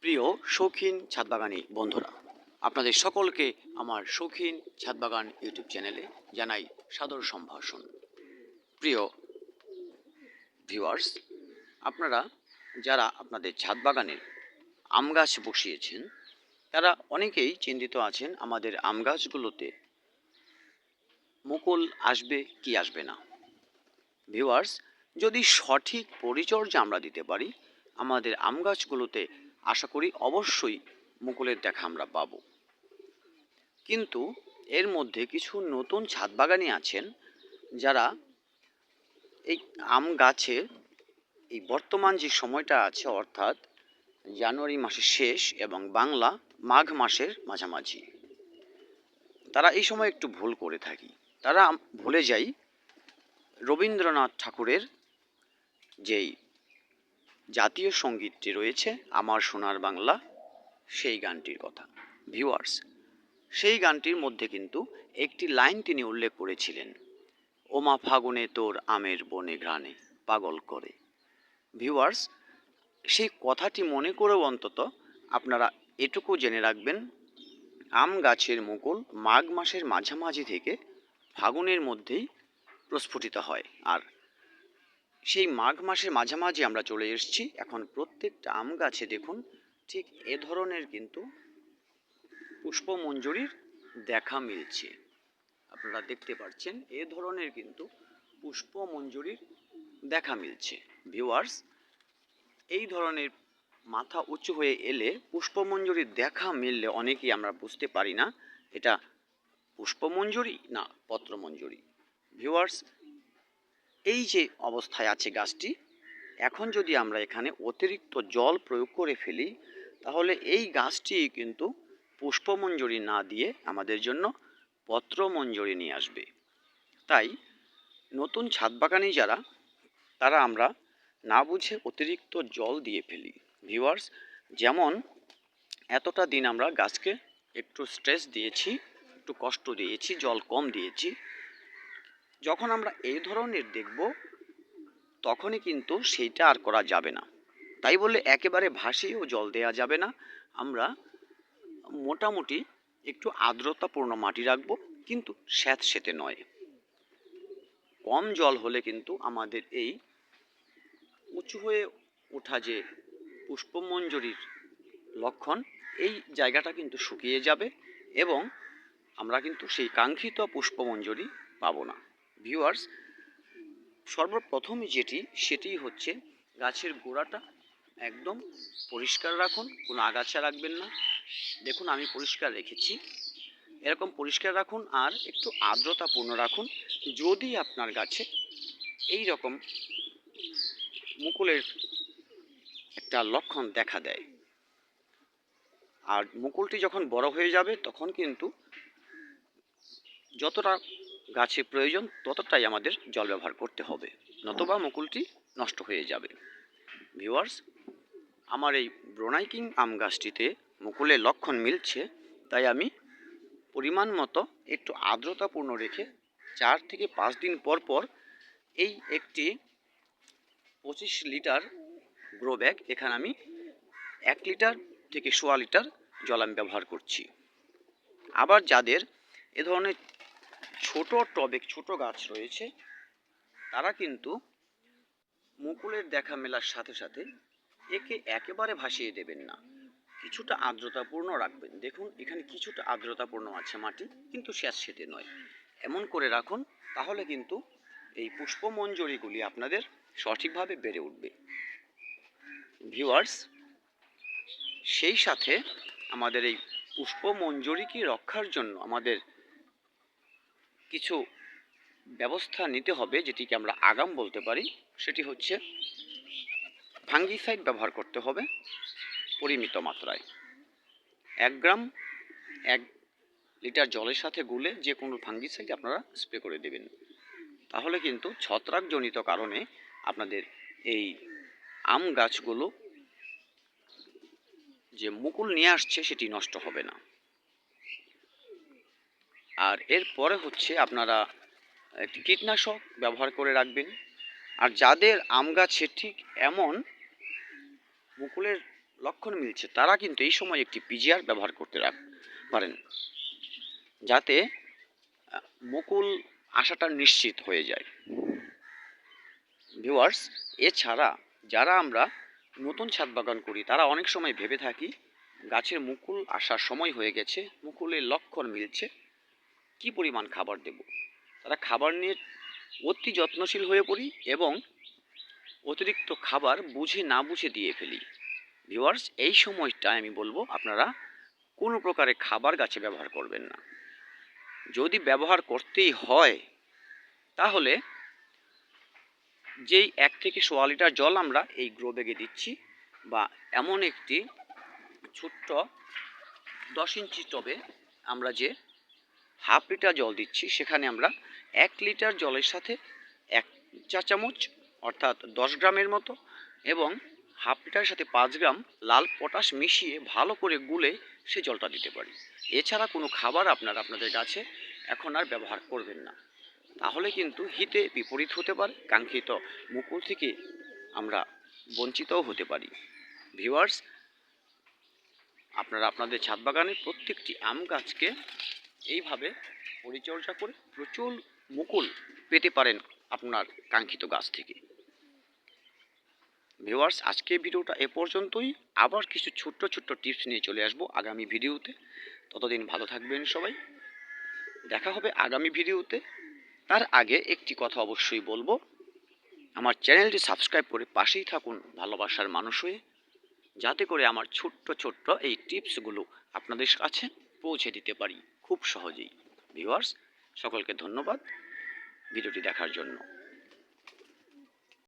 প্রিয় শৌখিন ছাদবাগানী বন্ধুরা, আপনাদের সকলকে আমার শৌখিন ছাদবাগান ইউটিউব চ্যানেলে জানাই সাদর সম্ভাষণ। প্রিয় ভিউয়ার্স, আপনারা যারা আপনাদের ছাদবাগানে আম গাছ বসিয়েছেন তারা অনেকেই চিন্তিত আছেন আমাদের আম গাছগুলোতে মুকুল আসবে কি আসবে না। ভিউয়ার্স, যদি সঠিক পরিচর্যা আমরা দিতে পারি আমাদের আম গাছগুলোতে আশা করি অবশ্যই মুকুলের দেখা আমরা পাবো। কিন্তু এর মধ্যে কিছু নতুন ছাদবাগানি আছেন যারা এই আম গাছের এই বর্তমান যে সময়টা আছে, অর্থাৎ জানুয়ারি মাসের শেষ এবং বাংলা মাঘ মাসের মাঝামাঝি, তারা এই সময় একটু ভুল করে থাকি। তারা ভুলে যায় রবীন্দ্রনাথ ঠাকুরের যেই জাতীয় সঙ্গীতটি রয়েছে আমার সোনার বাংলা, সেই গানটির কথা। ভিউয়ার্স, সেই গানটির মধ্যে কিন্তু একটি লাইন তিনি উল্লেখ করেছিলেন, ওমা ফাগুনে তোর আমের বনে ঘ্রাণে পাগল করে। ভিউয়ার্স, সেই কথাটি মনে করেও অন্তত আপনারা এটুকু জেনে রাখবেন, আম গাছের মুকুল মাঘ মাসের মাঝামাঝি থেকে ফাগুনের মধ্যেই প্রস্ফুটিত হয়। আর সেই মাঘ মাসের মাঝামাঝি আমরা চলে এসেছি। এখন প্রত্যেকটা আম গাছে দেখুন ঠিক এ ধরনের কিন্তু পুষ্পমঞ্জুরির দেখা মিলছে। আপনারা দেখতে পাচ্ছেন এ ধরনের কিন্তু পুষ্পমঞ্জুরির দেখা মিলছে। ভিউয়ার্স, এই ধরনের মাথা উঁচু হয়ে এলে পুষ্পমঞ্জুরির দেখা মিললে অনেকেই আমরা বুঝতে পারি না এটা পুষ্পমঞ্জুরি না পত্রমঞ্জুরি। ভিউয়ার্স, এই যে অবস্থায় আছে গাছটি, এখন যদি আমরা এখানে অতিরিক্ত জল প্রয়োগ করে ফেলি তাহলে এই গাছটি কিন্তু পুষ্পমঞ্জুরি না দিয়ে আমাদের জন্য পত্রমঞ্জুরি নিয়ে আসবে। তাই নতুন ছাদবাগানি যারা, তারা আমরা না বুঝে অতিরিক্ত জল দিয়ে ফেলি। ভিউয়ার্স, যেমন এতটা দিন আমরা গাছকে একটু স্ট্রেস দিয়েছি, একটু কষ্ট দিয়েছি, জল কম দিয়েছি, যখন আমরা এই ধরনের দেখব তখনই কিন্তু সেইটা আর করা যাবে না। তাই বলে একেবারে ভাসিয়েও জল দেওয়া যাবে না। আমরা মোটামুটি একটু আর্দ্রতাপূর্ণ মাটি রাখবো, কিন্তু স্যাঁতসেঁতে নয়। কম জল হলে কিন্তু আমাদের এই উঁচু হয়ে ওঠা যে পুষ্পমঞ্জুরির লক্ষণ, এই জায়গাটা কিন্তু শুকিয়ে যাবে এবং আমরা কিন্তু সেই কাঙ্ক্ষিত পুষ্পমঞ্জুরি পাবো না। ভিউয়ার্স, সর্বপ্রথমে সেটি হচ্ছে গাছের গোড়াটা একদম পরিষ্কার রাখুন, কোনো আগাছা রাখবেন না। দেখুন আমি পরিষ্কার রেখেছি, এরকম পরিষ্কার রাখুন আর একটু আর্দ্রতাপূর্ণ রাখুন। যদি আপনার গাছে এই রকম মুকুলের একটা লক্ষণ দেখা দেয় আর মুকুলটি যখন বড় হয়ে যাবে তখন কিন্তু যতটা গাছে প্রয়োজন ততটাই আমাদের জল ব্যবহার করতে হবে, নতুবা মুকুলটি নষ্ট হয়ে যাবে। ভিউয়ার্স, আমার এই ব্রোনাই কিং আম গাছটিতে মুকুলের লক্ষণ মিলছে, তাই আমি পরিমাণ মতো একটু আর্দ্রতাপূর্ণ রেখে 4 থেকে 5 দিন পর পর এই একটি 25 লিটার গ্রো ব্যাগ, এখানে আমি 1 লিটার থেকে 1.25 লিটার জল আমি ব্যবহার করছি। আবার যাদের এ ধরনের ছোট টবে ছোট গাছ রয়েছে তারা কিন্তু মুকুলের দেখা মেলার সাথে সাথে একে একেবারে ভাসিয়ে দেবেন না, কিছুটা আর্দ্রতাপূর্ণ রাখবেন। দেখুন এখানে কিছুটা আর্দ্রতাপূর্ণ আছে মাটি, কিন্তু স্যাঁতসেঁতে নয়। এমন করে রাখুন, তাহলে কিন্তু এই পুষ্পমঞ্জুরিগুলি আপনাদের সঠিকভাবে বেড়ে উঠবে। ভিউয়ার্স, সেই সাথে আমাদের এই পুষ্পমঞ্জুরিকে রক্ষার জন্য আমাদের কিছু ব্যবস্থা নিতে হবে, যেটিকে আমরা আগাম বলতে পারি। সেটি হচ্ছে ফাঙ্গিসাইড ব্যবহার করতে হবে পরিমিত মাত্রায়। 1 গ্রাম 1 লিটার জলের সাথে গুলে যে কোনো ফাঙ্গিসাইড আপনারা স্প্রে করে দেবেন, তাহলে কিন্তু ছত্রাকজনিত কারণে আপনাদের এই আম গাছগুলো যে মুকুল নিয়ে আসছে সেটি নষ্ট হবে না। আর এরপরে হচ্ছে আপনারা একটি কীটনাশক ব্যবহার করে রাখবেন। আর যাদের আম গাছে ঠিক এমন মুকুলের লক্ষণ মিলছে তারা কিন্তু এই সময় একটি পিজিআর ব্যবহার করতে পারেন, যাতে মুকুল আসাটা নিশ্চিত হয়ে যায়। ভিউয়ার্স, এছাড়া যারা আমরা নতুন ছাদ বাগান করি তারা অনেক সময় ভেবে থাকি গাছের মুকুল আসার সময় হয়ে গেছে, মুকুলের লক্ষণ মিলছে, কি পরিমাণ খাবার দেব। তারা খাবার নিয়ে অতি যত্নশীল হয়ে পড়ি এবং অতিরিক্ত খাবার বুঝে না বুঝে দিয়ে ফেলি। ভিউয়ার্স, এই সময়টায় আমি বলবো আপনারা কোনো প্রকারে খাবার গাছে ব্যবহার করবেন না। যদি ব্যবহার করতেই হয় তাহলে যেই 1 থেকে 1.25 লিটার জল আমরা এই গ্রো ব্যাগে দিচ্ছি, বা এমন একটি ছোট্ট 10 ইঞ্চি টবে আমরা যে 1/2 লিটার জল দিচ্ছি, সেখানে আমরা 1 লিটার জলের সাথে 1 চা চামচ অর্থাৎ 10 গ্রামের মতো এবং 1/2 লিটারের সাথে 5 গ্রাম লাল পটাশ মিশিয়ে ভালো করে গুলে সে জলটা দিতে পারি। এছাড়া কোনো খাবার আপনারা আপনাদের গাছে এখন আর ব্যবহার করবেন না, তাহলে কিন্তু হিতে বিপরীত হতে পারে, কাঙ্ক্ষিত মুকুল থেকে আমরা বঞ্চিতও হতে পারি। ভিউয়ার্স, আপনারা আপনাদের ছাদ বাগানের প্রত্যেকটি আম গাছকে এইভাবে পরিচর্যা করে প্রচুর মুকুল পেতে পারেন আপনার কাঙ্ক্ষিত গাছ থেকে। ভিউয়ার্স, আজকের ভিডিওটা এ পর্যন্তই। আবার কিছু ছোট্ট ছোট্ট টিপস নিয়ে চলে আসবো আগামী ভিডিওতে। ততদিন ভালো থাকবেন সবাই, দেখা হবে আগামী ভিডিওতে। তার আগে একটি কথা অবশ্যই বলবো, আমার চ্যানেলটি সাবস্ক্রাইব করে পাশেই থাকুন ভালোবাসার মানুষ হয়ে, যাতে করে আমার ছোট্ট ছোট্ট এই টিপসগুলো আপনাদের কাছে পৌঁছে দিতে পারি খুব সহজেই। ভিউয়ার্স, সকলকে ধন্যবাদ ভিডিওটি দেখার জন্য।